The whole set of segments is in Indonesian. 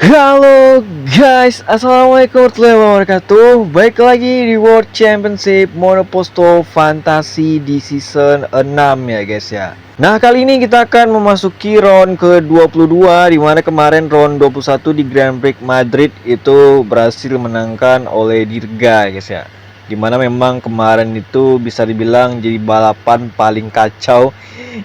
Halo guys, assalamualaikum warahmatullahi wabarakatuh. Baik lagi di World Championship Monoposto Fantasi di season 6 ya guys ya. Nah, kali ini kita akan memasuki round ke-22, dimana kemarin round 21 di Grand Prix Madrid itu berhasil menangkan oleh Dirga guys ya. Dimana memang kemarin itu bisa dibilang jadi balapan paling kacau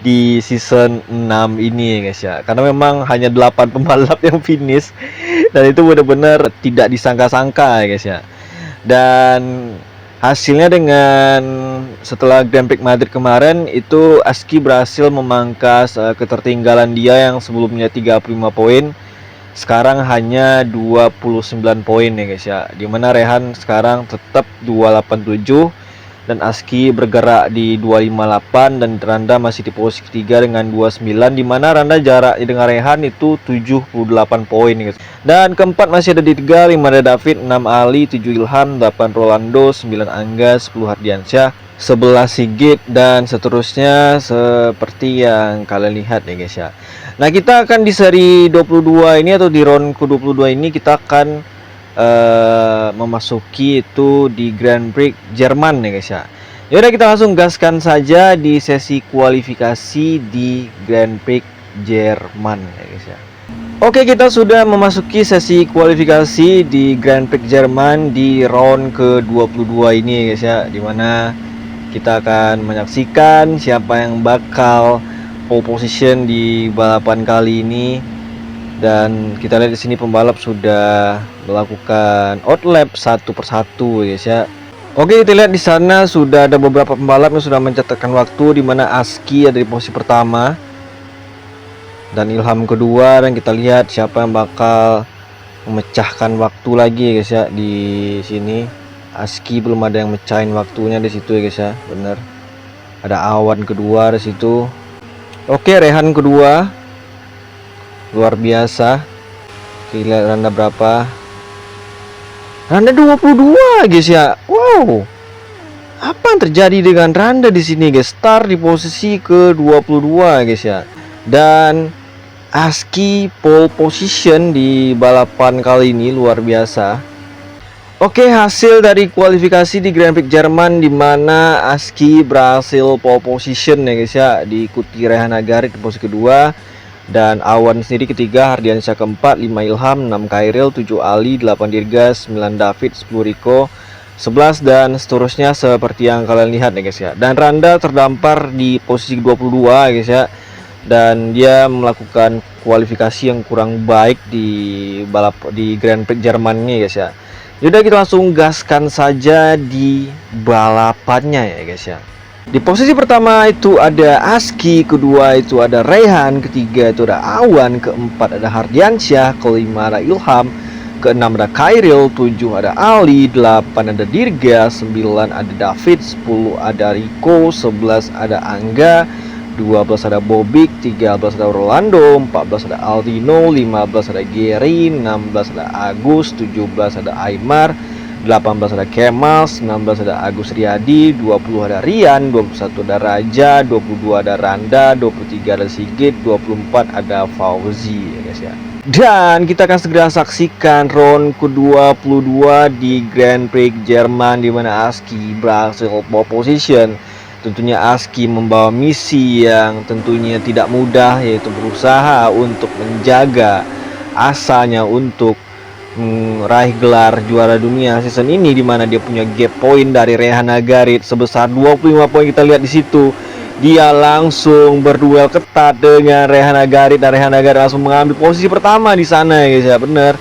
di season 6 ini guys ya. Karena memang hanya 8 pembalap yang finish, dan itu benar-benar tidak disangka-sangka guys ya. Dan hasilnya dengan setelah Grand Prix Madrid kemarin itu Aski berhasil memangkas ketertinggalan dia yang sebelumnya 35 poin, sekarang hanya 29 poin ya guys ya. Dimana Rehan sekarang tetap 287 dan Aski bergerak di 258 dan Randa masih di posisi ketiga dengan 29, dimana Randa jarak dengan Rehan itu 78 poin guys. Dan keempat masih ada di 3, 5 ada David, 6 Ali, 7 Ilham, 8 Rolando, 9 Angga, 10 Hardiansyah, 11 Sigit, dan seterusnya seperti yang kalian lihat ya guys ya. Nah, kita akan di seri 22 ini atau di round ke-22 ini kita akan memasuki itu di Grand Prix Jerman ya guys ya. Yaudah, kita langsung gaskan saja di sesi kualifikasi di Grand Prix Jerman ya guys ya. Oke, kita sudah memasuki sesi kualifikasi di Grand Prix Jerman di round ke-22 ini ya guys ya, dimana kita akan menyaksikan siapa yang bakal pole position di balapan kali ini. Dan kita lihat di sini pembalap sudah melakukan outlap satu persatu guys ya. Oke, kita lihat di sana sudah ada beberapa pembalap yang sudah mencatatkan waktu, di mana Aski ada di posisi pertama dan Ilham kedua, dan kita lihat siapa yang bakal memecahkan waktu lagi ya guys ya. Di sini Aski belum ada yang mecahin waktunya di situ ya guys ya. Bener, ada Awan kedua di situ. Oke, Rehan kedua, luar biasa. Kita lihat Randa berapa? Randa 22 guys ya. Wow, apa yang terjadi dengan Randa di sini guys? Start di posisi ke-22 guys ya. Dan Aski pole position di balapan kali ini luar biasa. Oke, hasil dari kualifikasi di Grand Prix Jerman, di mana Aski berhasil pole position ya guys ya, diikuti Rehan Agarit di posisi kedua, dan Awan sendiri ketiga, Hardiansyah keempat, 5 Ilham, 6 Kairil, 7 Ali, 8 Dirga, 9 David, 10 Rico, 11 dan seterusnya seperti yang kalian lihat ya guys ya. Dan Randa terdampar di posisi 22 guys ya, dan dia melakukan kualifikasi yang kurang baik di Grand Prix Jerman ini guys ya. Yaudah, kita langsung gaskan saja di balapannya ya guys ya. Di posisi pertama itu ada Aski, kedua itu ada Rehan, ketiga itu ada Awan, keempat ada Hardiansyah, kelima ada Ilham, keenam ada Kairil, 7 ada Ali, 8 ada Dirga, 9 ada David, 10 ada Rico, 11 ada Angga, 12 ada Bobik, 13 ada Rolando, 14 ada Aldino, 15 ada Gary, 16 ada Agus, 17 ada Aymar, 18 ada Kemal, 19 ada Agus Riyadi, 20 ada Rian, 21 ada Raja, 22 ada Randa, 23 ada Sigit, 24 ada Fauzi ya guys ya. Dan kita akan segera saksikan round ke-22 di Grand Prix Jerman, di mana Aski berhasil pole position. Tentunya Aski membawa misi yang tentunya tidak mudah, yaitu berusaha untuk menjaga asanya untuk meraih gelar juara dunia season ini, di mana dia punya gap point dari Rehan Agarit sebesar 25 poin. Kita lihat di situ dia langsung berduel ketat dengan Rehan Agarit, dan Rehan Agarit langsung mengambil posisi pertama di sana ya guys ya. Bener.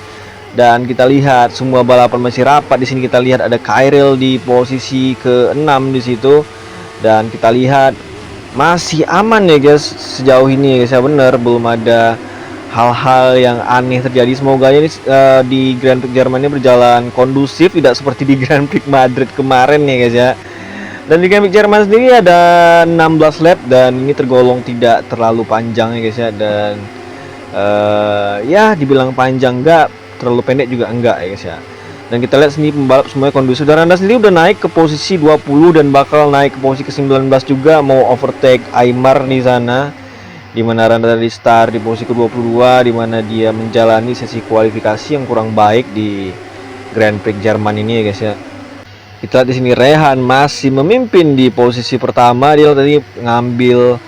Dan kita lihat semua balapan masih rapat di sini. Kita lihat ada Kairil di posisi ke-6 di situ. Dan kita lihat masih aman ya guys sejauh ini ya guys ya. Bener, belum ada hal-hal yang aneh terjadi. Semoga ini di Grand Prix Jerman ini berjalan kondusif, tidak seperti di Grand Prix Madrid kemarin ya guys ya. Dan di Grand Prix Jerman sendiri ada 16 lap, dan ini tergolong tidak terlalu panjang ya guys ya. Dan ya dibilang panjang enggak, terlalu pendek juga enggak ya guys ya. Dan kita lihat sini pembalap semuanya kondusif, dan Randa sendiri udah naik ke posisi 20 dan bakal naik ke posisi ke-19 juga, mau overtake Aymar di sana. di mana Randa tadi start di posisi ke-22, di mana dia menjalani sesi kualifikasi yang kurang baik di Grand Prix Jerman ini ya guys ya. Kita lihat di sini Rehan masih memimpin di posisi pertama. Dia tadi ngambil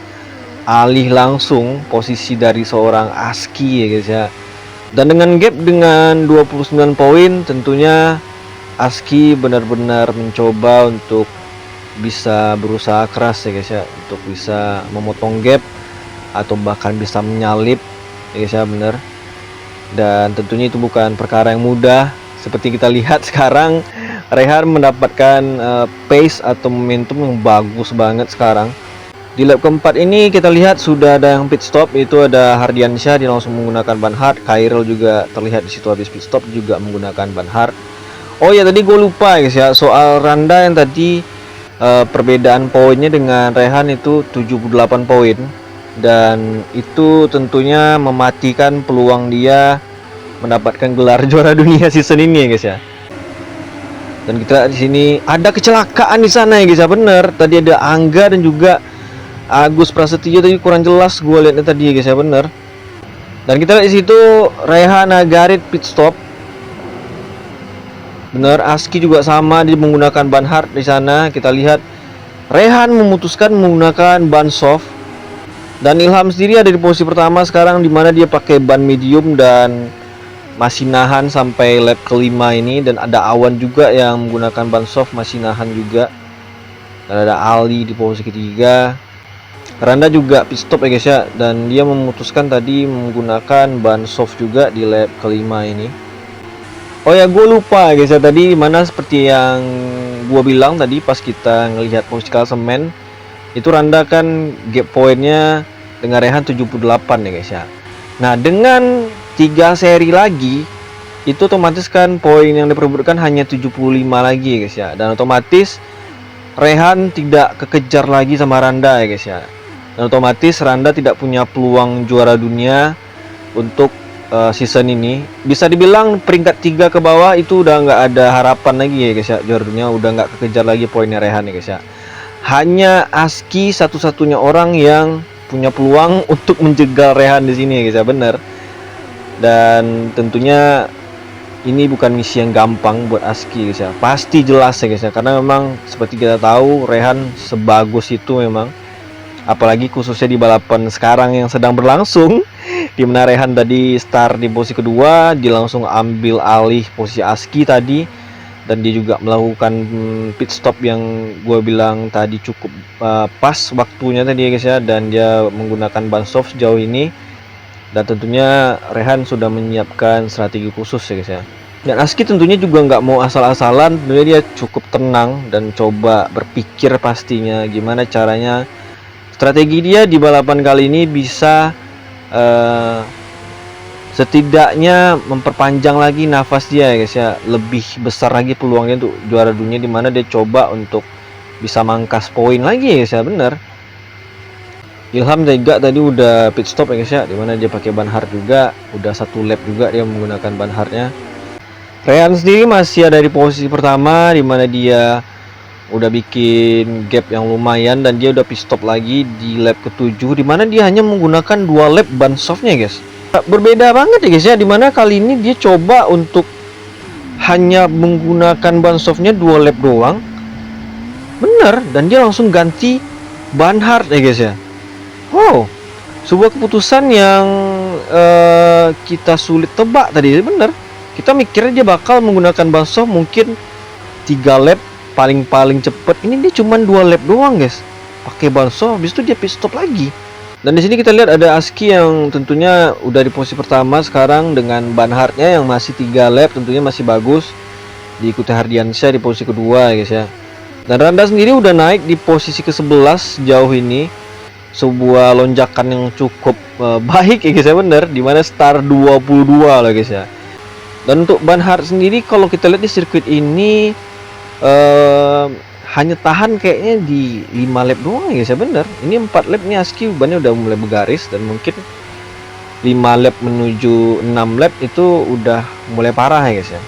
alih langsung posisi dari seorang Aski ya guys ya. Dan dengan gap dengan 29 poin, tentunya Aski benar-benar mencoba untuk bisa berusaha keras ya guys ya, untuk bisa memotong gap atau bahkan bisa menyalip ya guys ya, benar. Dan tentunya itu bukan perkara yang mudah. Seperti kita lihat sekarang Rehan mendapatkan pace atau momentum yang bagus banget sekarang. Di lap keempat ini kita lihat sudah ada yang pit stop, itu ada Hardiansyah, dia langsung menggunakan ban hard. Khairil juga terlihat di situ habis pit stop juga menggunakan ban hard. Oh ya, tadi gue lupa guys ya soal Randa yang tadi perbedaan poinnya dengan Rehan itu 78 poin, dan itu tentunya mematikan peluang dia mendapatkan gelar juara dunia season ini ya guys ya. Dan kita di sini ada kecelakaan di sana ya guys ya, bener. Tadi ada Angga dan juga Agus Prasetyo, tadi kurang jelas gue lihatnya tadi ya guys ya, bener. Dan kita lihat di situ Rehan Nagarit pit stop. Bener, Aski juga sama, dia menggunakan ban hard di sana. Kita lihat Rehan memutuskan menggunakan ban soft. Dan Ilham sendiri ada di posisi pertama sekarang, dimana dia pakai ban medium dan masih nahan sampai lap kelima ini. Dan ada Awan juga yang menggunakan ban soft, masih nahan juga. Dan ada Ali di posisi ketiga. Randa juga pit stop ya guys ya, dan dia memutuskan tadi menggunakan ban soft juga di lap kelima ini. Oh ya, gue lupa guys ya, tadi mana seperti yang gue bilang tadi pas kita ngelihat posisi klasemen itu, Randa kan gap poinnya dengan Rehan 78 ya guys ya. Nah, dengan 3 seri lagi itu otomatis kan poin yang diperebutkan hanya 75 lagi ya guys ya, dan otomatis Rehan tidak kekejar lagi sama Randa ya guys ya. Dan otomatis Randa tidak punya peluang juara dunia untuk season ini. Bisa dibilang peringkat 3 ke bawah itu udah nggak ada harapan lagi ya guys ya, juara dunia udah nggak kekejar lagi poinnya Rehan ya guys ya. Hanya Aski satu-satunya orang yang punya peluang untuk menjegal Rehan di sini ya guys ya, bener. Dan tentunya ini bukan misi yang gampang buat Aski guys ya, pasti jelas ya guys ya, karena memang seperti kita tahu Rehan sebagus itu memang. Apalagi khususnya di balapan sekarang yang sedang berlangsung, di mana Rehan tadi start di posisi kedua, dia langsung ambil alih posisi Aski tadi, dan dia juga melakukan pit stop yang gue bilang tadi cukup pas waktunya tadi ya guys ya, dan dia menggunakan ban soft sejauh ini. Dan tentunya Rehan sudah menyiapkan strategi khusus ya guys ya. Dan Aski tentunya juga nggak mau asal-asalan, tentunya dia cukup tenang dan coba berpikir pastinya gimana caranya strategi dia di balapan kali ini bisa setidaknya memperpanjang lagi nafas dia ya guys ya, lebih besar lagi peluangnya untuk juara dunia, dimana dia coba untuk bisa mangkas poin lagi ya guys ya, bener. Ilham juga tadi udah pit stop ya guys ya, dimana dia pakai ban hard juga, udah 1 lap juga dia menggunakan ban hardnya. Rehan sendiri masih ada di posisi pertama, dimana dia udah bikin gap yang lumayan, dan dia udah pit stop lagi di lap ke-7, dimana dia hanya menggunakan 2 lap ban softnya guys. Berbeda banget ya guys ya, dimana kali ini dia coba untuk hanya menggunakan ban softnya 2 lap doang, bener, dan dia langsung ganti ban hard ya guys ya. Oh, sebuah keputusan yang kita sulit tebak tadi, bener. Kita mikirnya dia bakal menggunakan ban soft mungkin 3 lap paling cepet, ini dia cuma 2 lap doang guys, pakai ban soft, habis itu dia pit stop lagi. Dan di sini kita lihat ada Aski yang tentunya udah di posisi pertama sekarang dengan ban hardnya yang masih 3 lap, tentunya masih bagus. Diikuti Hardiansyah di posisi kedua guys ya. Dan Randa sendiri udah naik di posisi ke-11 jauh ini, sebuah lonjakan yang cukup baik ya guys ya, bener, dimana start 22 lah guys ya. Dan untuk ban hard sendiri kalau kita lihat di sirkuit ini hanya tahan kayaknya di 5 lap doang ya guys ya, bener. Ini 4 lap nih Aski bannya udah mulai bergaris, dan mungkin 5 lap menuju 6 lap itu udah mulai parah ya guys ya.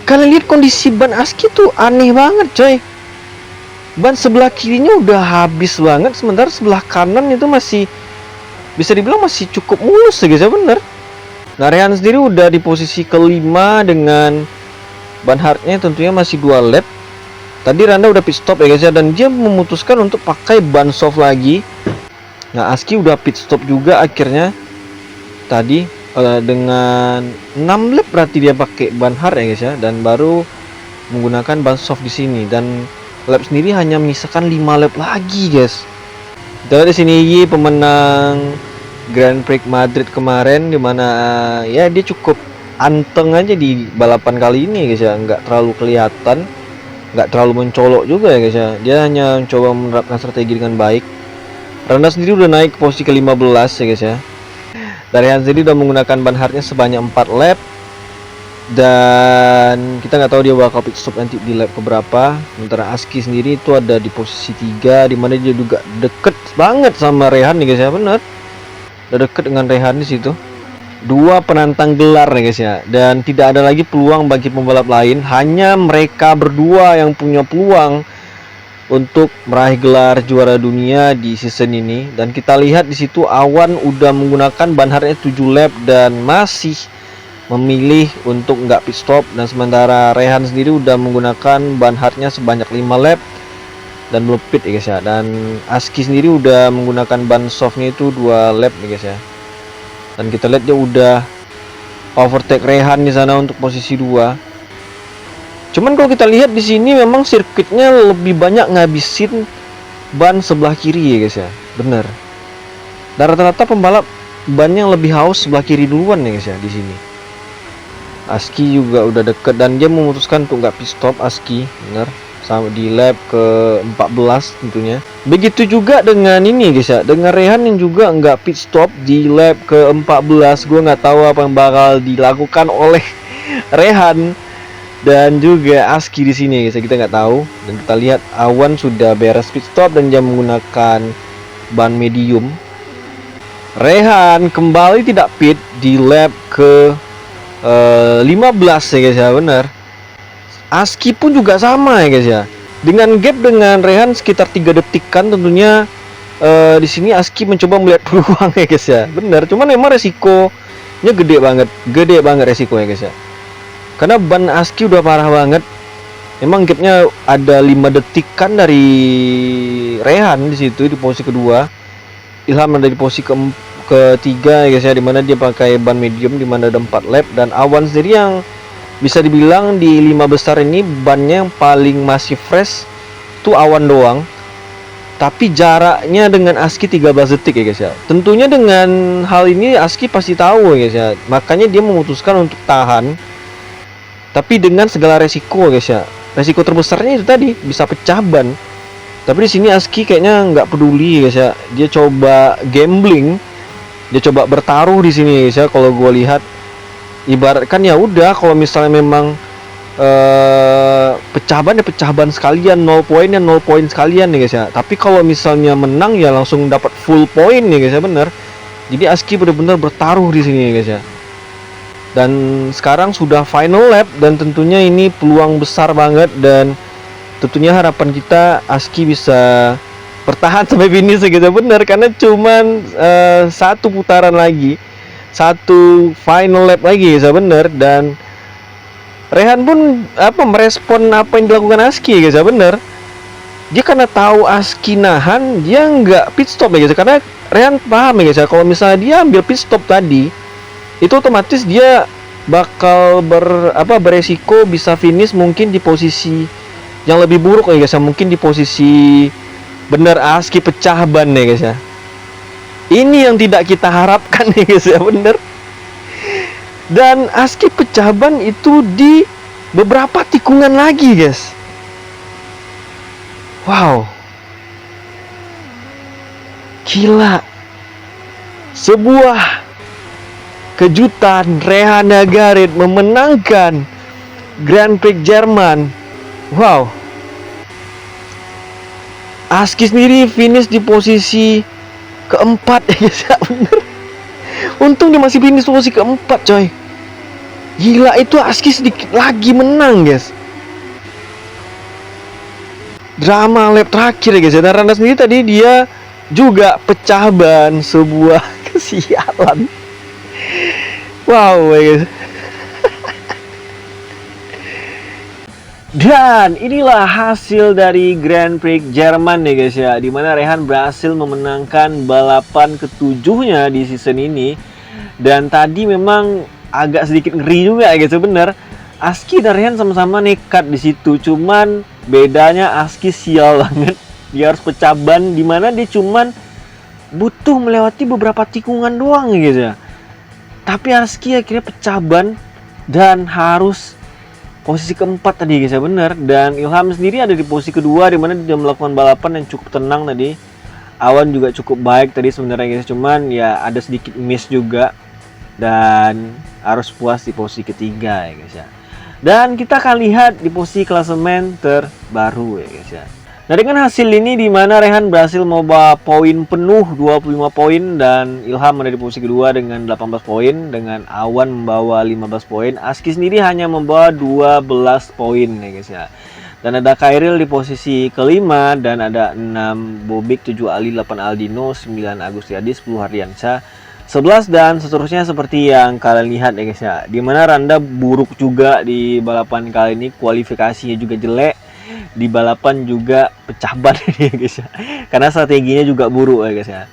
Kalian lihat kondisi ban Aski tuh aneh banget coy. Ban sebelah kirinya udah habis banget, sementara sebelah kanan itu masih bisa dibilang masih cukup mulus ya guys ya, bener. Nah, Rehan sendiri udah di posisi kelima dengan ban hardnya tentunya masih 2 lap. Tadi Randa udah pit stop ya guys ya, dan dia memutuskan untuk pakai ban soft lagi. Nah, Aski udah pit stop juga akhirnya tadi dengan 6 lap berarti dia pakai ban hard ya guys ya, dan baru menggunakan ban soft di sini, dan lap sendiri hanya menyisakan 5 lap lagi guys. Kita lihat di sini Yi, pemenang Grand Prix Madrid kemarin, dimana ya dia cukup anteng aja di balapan kali ini guys ya, nggak terlalu kelihatan, nggak terlalu mencolok juga ya guys ya. Dia hanya mencoba menerapkan strategi dengan baik. Randa sendiri udah naik ke posisi ke-15 ya guys ya. Dari Rehan sendiri udah menggunakan ban hardnya sebanyak 4 lap, dan kita nggak tahu dia bakal pit stop nanti di lap keberapa. Sementara Aski sendiri itu ada di posisi 3, dimana dia juga deket banget sama Rehan nih guys ya, bener. Udah deket dengan Rehan di situ. Dua penantang gelar nih guys ya, dan tidak ada lagi peluang bagi pembalap lain. Hanya mereka berdua yang punya peluang untuk meraih gelar juara dunia di season ini. Dan kita lihat di situ Awan udah menggunakan ban hardnya 7 lap dan masih memilih untuk nggak pit stop, dan sementara Rehan sendiri udah menggunakan ban hardnya sebanyak 5 lap dan belum pit ya guys ya. Dan Aski sendiri udah menggunakan ban softnya itu 2 lap nih guys ya, dan kita lihat dia udah overtake Rehan di sana untuk posisi 2. Cuman kalau kita lihat di sini memang sirkuitnya lebih banyak ngabisin ban sebelah kiri ya guys ya, bener. Dan rata-rata pembalap ban yang lebih haus sebelah kiri duluan ya guys ya di sini. Aski juga udah deket dan dia memutuskan untuk nggak pit stop. Aski bener, sama di lap ke-14 tentunya. Begitu juga dengan ini guys ya, dengan Rehan yang juga nggak pit stop di lap ke-14. Gue nggak tahu apa yang bakal dilakukan oleh Rehan dan juga Aski di sini guys ya, kita nggak tahu. Dan kita lihat Awan sudah beres pit stop dan dia menggunakan ban medium. Rehan kembali tidak pit di lap ke 15 ya guys ya, benar. Aski pun juga sama ya guys ya, dengan gap dengan Rehan sekitar 3 detikan tentunya. Di sini Aski mencoba melihat peluang ya guys ya, benar. Cuman memang resikonya gede banget resiko ya guys ya, karena ban Aski udah parah banget. Memang gapnya ada 5 detikan dari Rehan di situ di posisi kedua. Ilham ada di posisi ketiga ya guys ya, dimana dia pakai ban medium, dimana ada 4 lap. Dan Awan sendiri yang bisa dibilang di 5 besar ini bannya yang paling masih fresh itu Awan doang, tapi jaraknya dengan Aski 13 detik ya guys ya. Tentunya dengan hal ini Aski pasti tahu ya guys ya, makanya dia memutuskan untuk tahan, tapi dengan segala resiko guys ya. Resiko terbesarnya itu tadi bisa pecah ban, tapi di sini Aski kayaknya nggak peduli guys ya. Dia coba gambling, dia coba bertaruh di sini guys ya. Kalau gue lihat, ibaratkan ya udah, kalau misalnya memang pecah ban ya pecah ban sekalian, 0 poin ya 0 poin sekalian nih guys ya. Tapi kalau misalnya menang ya langsung dapat full poin nih guys ya, bener. Jadi Aski benar-benar bertaruh di sini guys ya. Dan sekarang sudah final lap, dan tentunya ini peluang besar banget, dan tentunya harapan kita Aski bisa bertahan sampai finish gitu, bener. Karena cuman 1 putaran lagi, 1 final lap lagi ya bener. Dan Rehan pun merespon apa yang dilakukan Aski ya guys ya, bener. Dia karena tahu Aski nahan, dia nggak pit stop ya guys, karena Rehan paham ya guys ya, kalau misalnya dia ambil pit stop tadi, itu otomatis dia bakal beresiko bisa finish mungkin di posisi yang lebih buruk ya guys ya, mungkin di posisi bener Aski pecah ban ya guys ya. Ini yang tidak kita harapkan ya guys ya, bener. Dan Aski pecah ban itu di beberapa tikungan lagi guys. Wow, gila. Sebuah kejutan, Rehan Nagarit memenangkan Grand Prix Jerman. Wow. Aski sendiri finish di posisi keempat ya guys ya, bener. Untung dia masih finish posisi keempat coy. Gila, itu Aski sedikit lagi menang guys. Drama lap terakhir ya guys ya. Dan Randa sendiri tadi dia juga pecah ban sebuah Sialan. Wow, guys. Dan inilah hasil dari Grand Prix Jerman nih guys ya, dimana Rehan berhasil memenangkan balapan ketujuhnya di season ini. Dan tadi memang agak sedikit ngeri juga ya guys sebener. Aski dan Rehan sama-sama nekat di situ, cuman bedanya Aski sial banget. Dia harus pecah ban, dimana dia cuman butuh melewati beberapa tikungan doang guys ya. Tapi Aski akhirnya pecah ban dan harus posisi keempat tadi guys ya, bener. Dan Ilham sendiri ada di posisi kedua, dimana dia melakukan balapan yang cukup tenang tadi. Awan juga cukup baik tadi sebenarnya guys, cuman ya ada sedikit miss juga. Dan harus puas di posisi ketiga ya guys ya. Dan kita akan lihat di posisi klasemen terbaru ya guys ya. Nah dengan hasil ini dimana Rehan berhasil membawa poin penuh 25 poin dan Ilham ada di posisi kedua dengan 18 poin, dengan Awan membawa 15 poin, Aski sendiri hanya membawa 12 poin ya guys ya. Dan ada Khairil di posisi kelima, dan ada 6 Bobik, 7 Ali, 8 Aldino, 9 Agustiadi, 10 Hardiansyah, 11 dan seterusnya seperti yang kalian lihat ya guys ya. Dimana Randa buruk juga di balapan kali ini, kualifikasinya juga jelek. Di balapan juga pecah ban ya guys ya, karena strateginya juga buruk ya guys ya.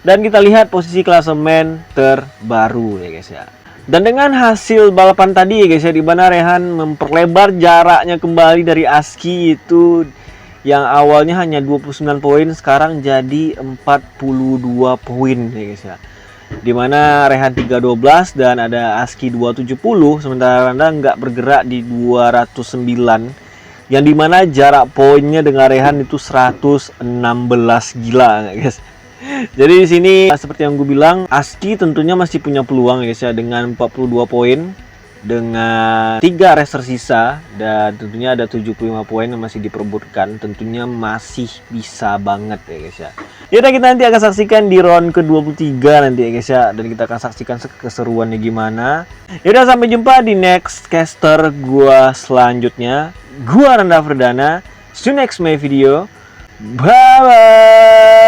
Dan kita lihat posisi klasemen terbaru ya guys ya. Dan dengan hasil balapan tadi ya guys ya, di mana Rehan memperlebar jaraknya kembali dari Aski itu yang awalnya hanya 29 poin sekarang jadi 42 poin ya guys ya. Dimana Rehan 312 dan ada Aski 270, sementara Randa nggak bergerak di 209. Yang dimana jarak poinnya dengan Rehan itu 116, gila guys. Jadi di sini seperti yang gue bilang, Aski tentunya masih punya peluang guys ya, dengan 42 poin dengan 3 race tersisa, dan tentunya ada 75 poin yang masih diperebutkan. Tentunya masih bisa banget ya guys ya. Yaudah, kita nanti akan saksikan di round ke-23 nanti ya guys ya, dan kita akan saksikan keseruannya gimana. Yaudah, sampai jumpa di next caster gua selanjutnya. Gua Randa Ferdana. See you next my video. Bye bye.